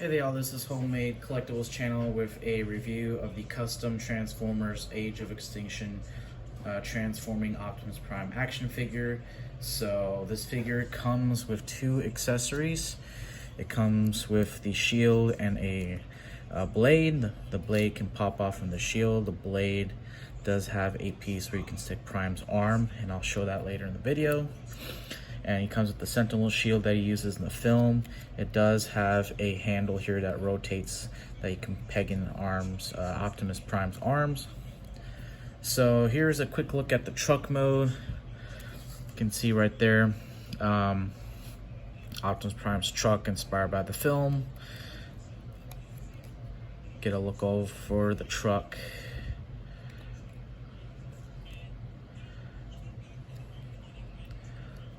Hey there, y'all, this is Homemade Collectibles channel with a review of the custom Transformers Age of Extinction Transforming Optimus Prime action figure. So this figure comes with two accessories. It comes with the shield and a blade. The blade can pop off from the shield. The blade does have a piece where you can stick Prime's arm, and I'll show that later in the video. And he comes with the Sentinel shield that he uses in the film. It does have a handle here that rotates that you can peg in arms, Optimus Prime's arms. So here's a quick look at the truck mode. You can see right there, Optimus Prime's truck inspired by the film. Get a look over the truck.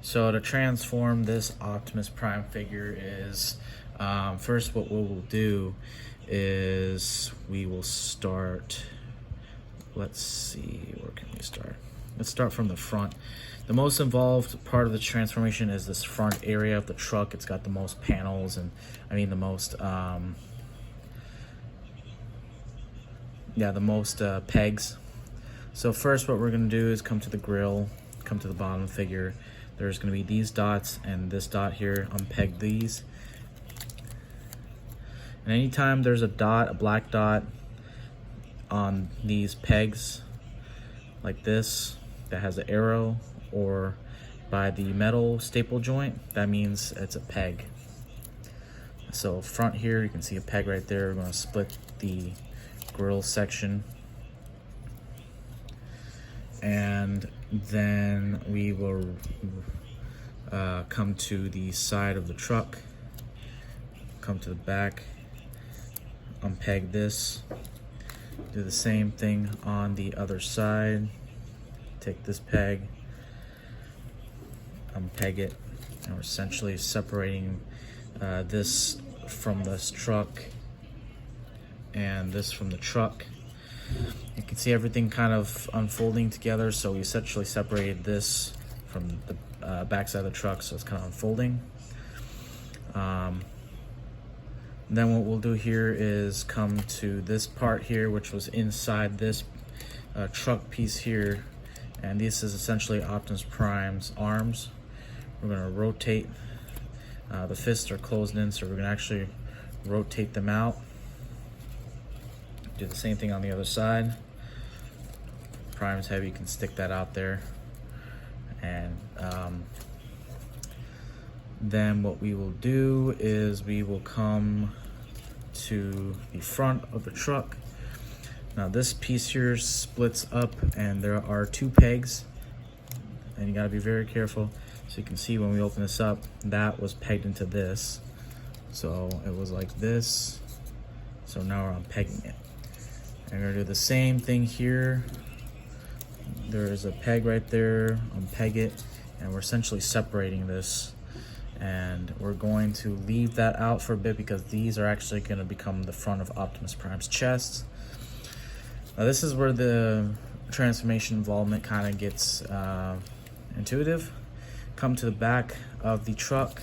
So to transform this Optimus Prime figure is, first what we will do is we will start, let's see, where can we start? Let's start from the front. The most involved part of the transformation is this front area of the truck. It's got the most panels and, the most, the most pegs. So first what we're gonna do is come to the grill, come to the bottom figure. There's going to be these dots and this dot here. Unpeg these. And anytime there's a dot, a black dot on these pegs like this that has an arrow, or by the metal staple joint, that means it's a peg. So front here, you can see a peg right there. We're going to split the grill section. And then we will come to the side of the truck, come to the back, unpeg this, do the same thing on the other side, take this peg, unpeg it, and we're essentially separating this from this truck and this from the truck. You can see everything kind of unfolding together, so we essentially separated this from the backside of the truck, so it's kind of unfolding. Then what we'll do here is come to this part here, which was inside this truck piece here, and this is essentially Optimus Prime's arms. We're going to rotate, the fists are closed in, so we're going to actually rotate them out. Do the same thing on the other side. Prime's heavy, you can stick that out there. And then what we will do is we will come to the front of the truck. Now this piece here splits up, and there are two pegs, and you gotta be very careful. So you can see when we open this up, that was pegged into this. So it was like this. So now we're unpegging it. And we're gonna do the same thing here. There's a peg right there, unpeg it, and we're essentially separating this. And we're going to leave that out for a bit because these are actually going to become the front of Optimus Prime's chest. Now this is where the transformation involvement kind of gets intuitive. Come to the back of the truck,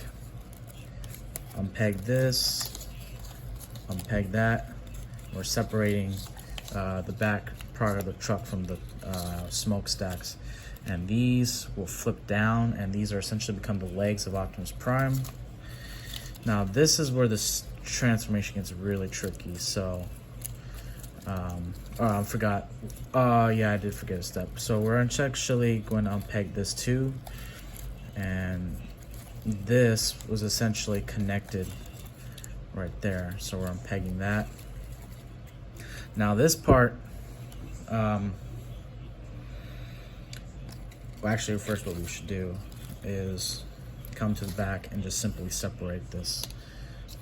unpeg this, unpeg that. We're separating the back part of the truck from the smokestacks, and these will flip down, and these are essentially become the legs of Optimus Prime. Now this is where this transformation gets really tricky. So I forgot, yeah, I did forget a step. So we're actually going to unpeg this too, and this was essentially connected right there, so we're unpegging that. Now this part, well, actually first what we should do is come to the back and just simply separate this,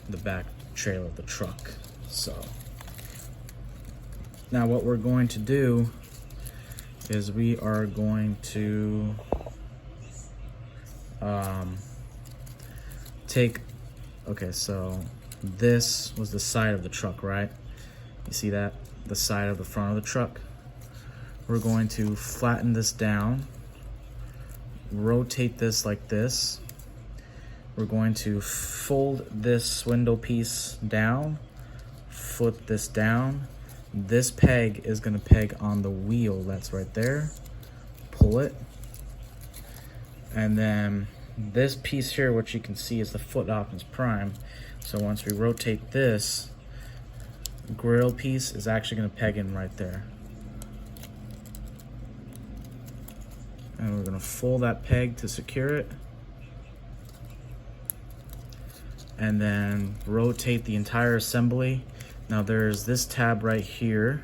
the back trailer of the truck. So now what we're going to do is we are going to okay, so this was the side of the truck, right? You see that? The side of the front of the truck. We're going to flatten this down, rotate this like this, we're going to fold this window piece down, flip this down. This peg is going to peg on the wheel that's right there. Pull it. And then this piece here, which you can see is the foot Optimus Prime. So once we rotate this, grill piece is actually going to peg in right there. And we're going to fold that peg to secure it. And then rotate the entire assembly. Now there's this tab right here,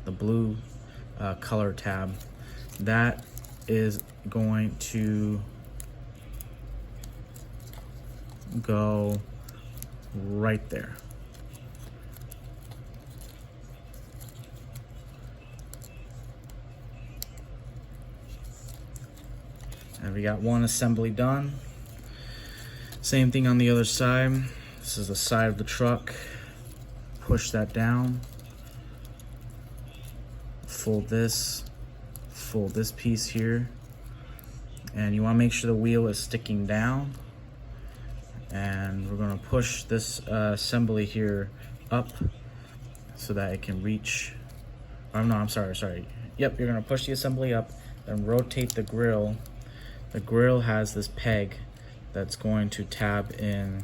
the blue color tab. That is going to go right there. And we got one assembly done. Same thing on the other side. This is the side of the truck. Push that down. Fold this piece here. And you want to make sure the wheel is sticking down. And we're going to push this assembly here up so that it can reach. Oh no, I'm sorry. Yep, you're going to push the assembly up and rotate the grill. The grill has this peg that's going to tab in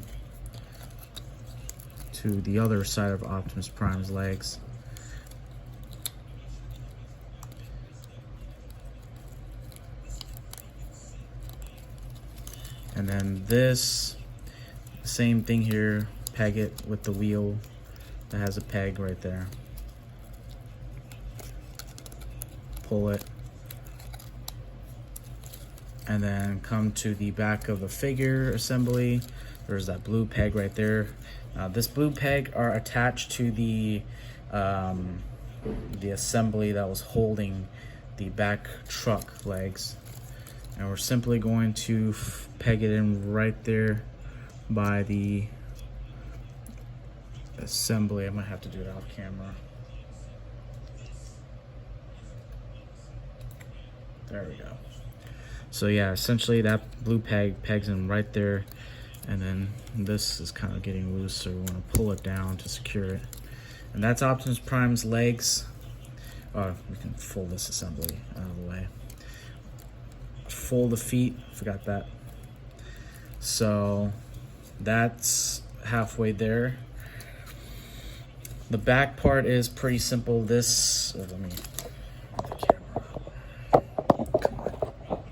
to the other side of Optimus Prime's legs. And then this, same thing here, peg it with the wheel that has a peg right there. Pull it. And then come to the back of the figure assembly. There's that blue peg right there. This blue peg are attached to the assembly that was holding the back truck legs. And we're simply going to peg it in right there by the assembly. I might have to do it off camera. There we go. So yeah, essentially that blue peg pegs in right there, and then this is kind of getting loose, so we want to pull it down to secure it. And that's Optimus Prime's legs. Oh, we can fold this assembly out of the way. Fold the feet, forgot that. So that's halfway there. The back part is pretty simple. This, let me get the camera up. Come on.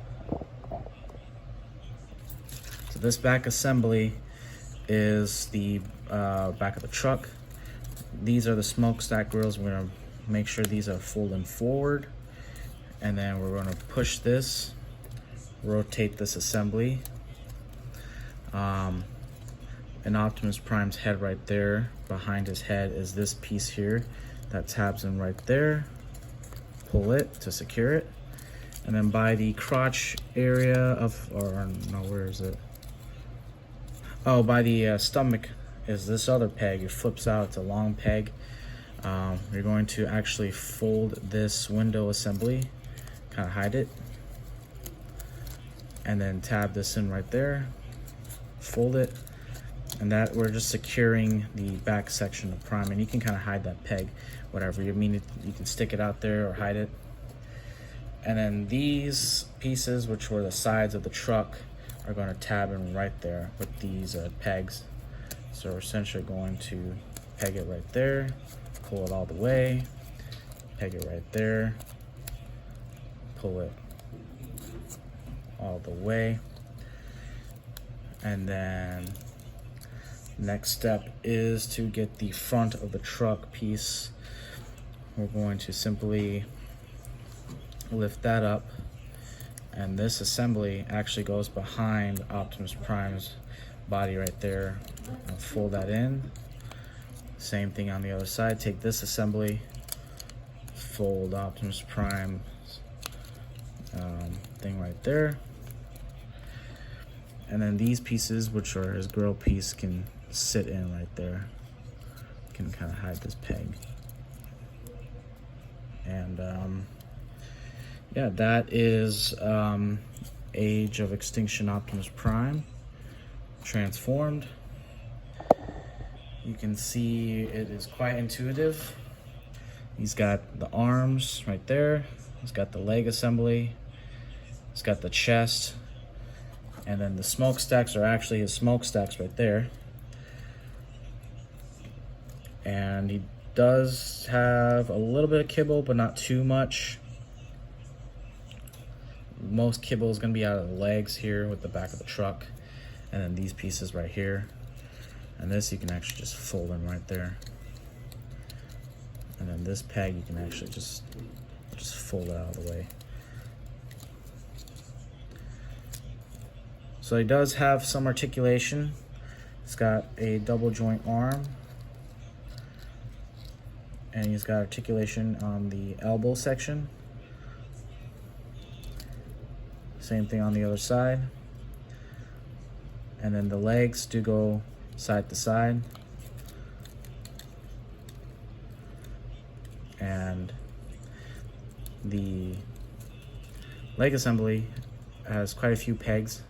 So this back assembly is the back of the truck. These are the smokestack grills. We're gonna make sure these are folding forward, and then we're gonna push this, rotate this assembly. And Optimus Prime's head right there. Behind his head is this piece here that tabs in right there. Pull it to secure it. And then by the crotch area of, or no, where is it? Oh, by the stomach is this other peg. It flips out, it's a long peg. You're going to actually fold this window assembly, kind of hide it, and then tab this in right there, fold it, and that we're just securing the back section of Prime. And you can kind of hide that peg, whatever you mean. You can stick it out there or hide it. And then these pieces, which were the sides of the truck, are going to tab in right there with these pegs. So we're essentially going to peg it right there, pull it all the way, peg it right there, pull it all the way. And then next step is to get the front of the truck piece. We're going to simply lift that up, and this assembly actually goes behind Optimus Prime's body right there. I'll fold that in. Same thing on the other side. Take this assembly, fold Optimus Prime's thing right there. And then these pieces, which are his grill piece, can sit in right there. You can kind of hide this peg. And yeah, that is Age of Extinction Optimus Prime. transformed. You can see it is quite intuitive. He's got the arms right there. He's got the leg assembly. He's got the chest. And then the smokestacks are actually his smokestacks right there. And he does have a little bit of kibble, but not too much. Most kibble is going to be out of the legs here with the back of the truck. And then these pieces right here. And this you can actually just fold in right there. And then this peg you can actually just fold it out of the way. So he does have some articulation. He's got a double joint arm. And he's got articulation on the elbow section. Same thing on the other side. And then the legs do go side to side. And the leg assembly has quite a few pegs.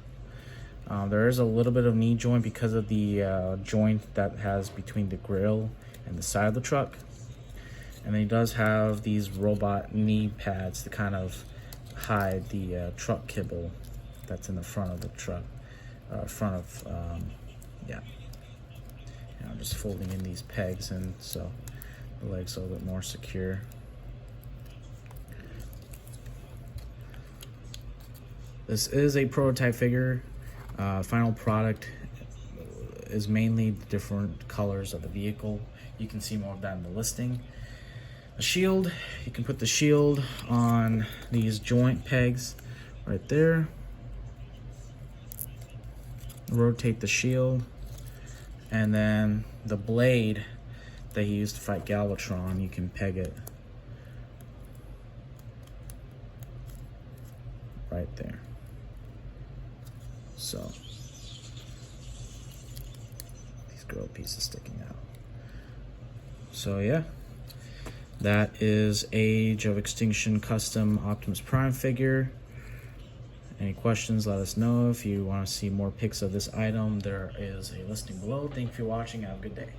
There is a little bit of knee joint because of the joint that has between the grill and the side of the truck. And then he does have these robot knee pads to kind of hide the truck kibble that's in the front of the truck. Yeah. And I'm just folding in these pegs, and so the leg's a little bit more secure. This is a prototype figure. Final product is mainly the different colors of the vehicle. You can see more of that in the listing. The shield, you can put the shield on these joint pegs right there. Rotate the shield, and then the blade that he used to fight Galvatron, you can peg it right there. So these grill pieces sticking out. So yeah, that is Age of Extinction custom Optimus Prime figure. Any questions, let us know. If you want to see more pics of this item, there is a listing below. Thank you for watching. Have a good day.